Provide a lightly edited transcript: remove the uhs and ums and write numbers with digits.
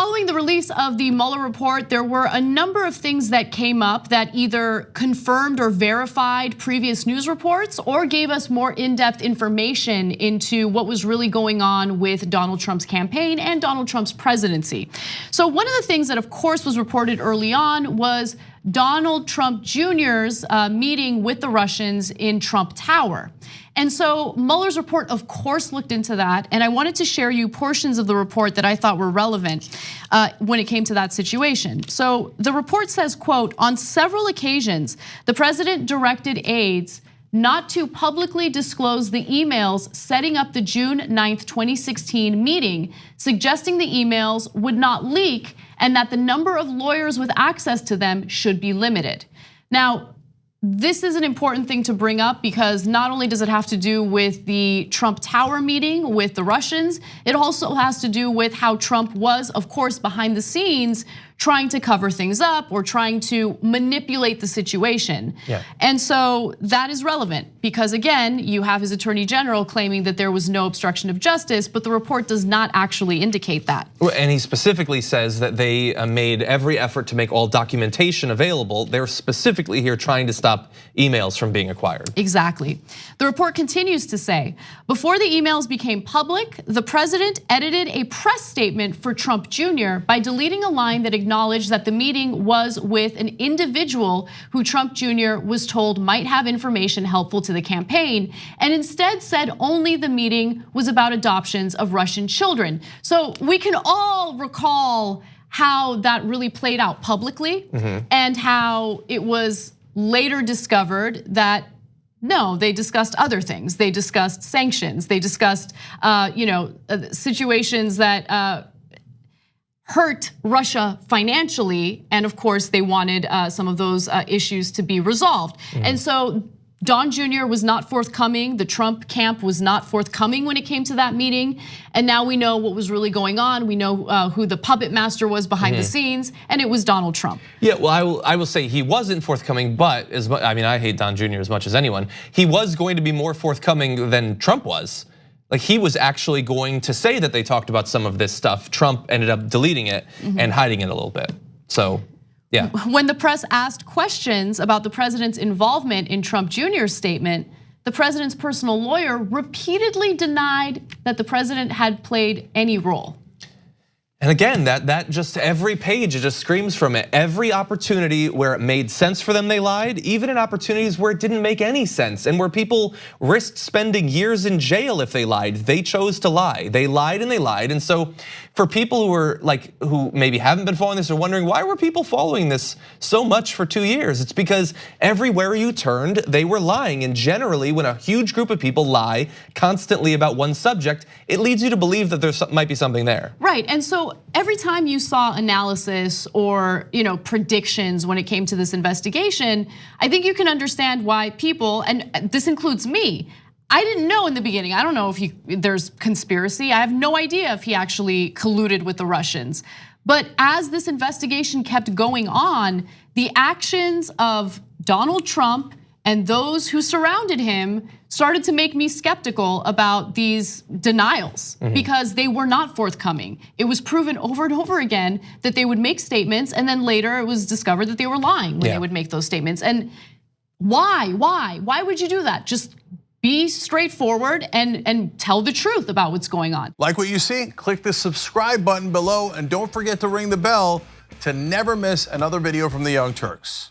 Following the release of the Mueller report, there were a number of things that came up that either confirmed or verified previous news reports or gave us more in-depth information into what was really going on with Donald Trump's campaign and Donald Trump's presidency. So one of the things that of course was reported early on was Donald Trump Jr.'s meeting with the Russians in Trump Tower. And so Mueller's report, of course, looked into that. And I wanted to share you portions of the report that I thought were relevant when it came to that situation. So the report says, quote, on several occasions, the president directed aides not to publicly disclose the emails setting up the June 9th, 2016 meeting, suggesting the emails would not leak and that the number of lawyers with access to them should be limited. Now, this is an important thing to bring up because not only does it have to do with the Trump Tower meeting with the Russians, it also has to do with how Trump was, of course, behind the scenes trying to cover things up or trying to manipulate the situation. Yeah. And so that is relevant because again, you have his attorney general claiming that there was no obstruction of justice, but the report does not actually indicate that. And he specifically says that they made every effort to make all documentation available. They're specifically here trying to stop emails from being acquired. Exactly. The report continues to say, before the emails became public, the president edited a press statement for Trump Jr. by deleting a line that acknowledged that the meeting was with an individual who Trump Jr. was told might have information helpful to the campaign, and instead said only the meeting was about adoptions of Russian children. So we can all recall how that really played out publicly and how it was later discovered that no, they discussed other things. They discussed sanctions. They discussed situations that hurt Russia financially, and of course they wanted some of those issues to be resolved. And so Don Jr. was not forthcoming. The Trump camp was not forthcoming when it came to that meeting. And now we know what was really going on. We know who the puppet master was behind the scenes, and it was Donald Trump. Yeah, well, I will say he wasn't forthcoming, but I mean, I hate Don Jr. as much as anyone. He was going to be more forthcoming than Trump was. Like he was actually going to say that they talked about some of this stuff. Trump ended up deleting it and hiding it a little bit. So, yeah. When the press asked questions about the president's involvement in Trump Jr.'s statement, the president's personal lawyer repeatedly denied that the president had played any role. And again, that just every page, it just screams from it. Every opportunity where it made sense for them, they lied. Even in opportunities where it didn't make any sense and where people risked spending years in jail if they lied, they chose to lie. They lied and they lied. And so for people who maybe haven't been following this or wondering why were people following this so much for 2 years? It's because everywhere you turned, they were lying. And generally, when a huge group of people lie constantly about one subject, it leads you to believe that there might be something there. Right, and so every time you saw analysis or predictions when it came to this investigation, I think you can understand why people, and this includes me, I didn't know in the beginning. I don't know if there's conspiracy. I have no idea if he actually colluded with the Russians. But as this investigation kept going on, the actions of Donald Trump and those who surrounded him started to make me skeptical about these denials because they were not forthcoming. It was proven over and over again that they would make statements, and then later it was discovered that they were lying when they would make those statements. And why would you do that? Just be straightforward and tell the truth about what's going on. Like what you see? Click the subscribe button below and don't forget to ring the bell to never miss another video from the Young Turks.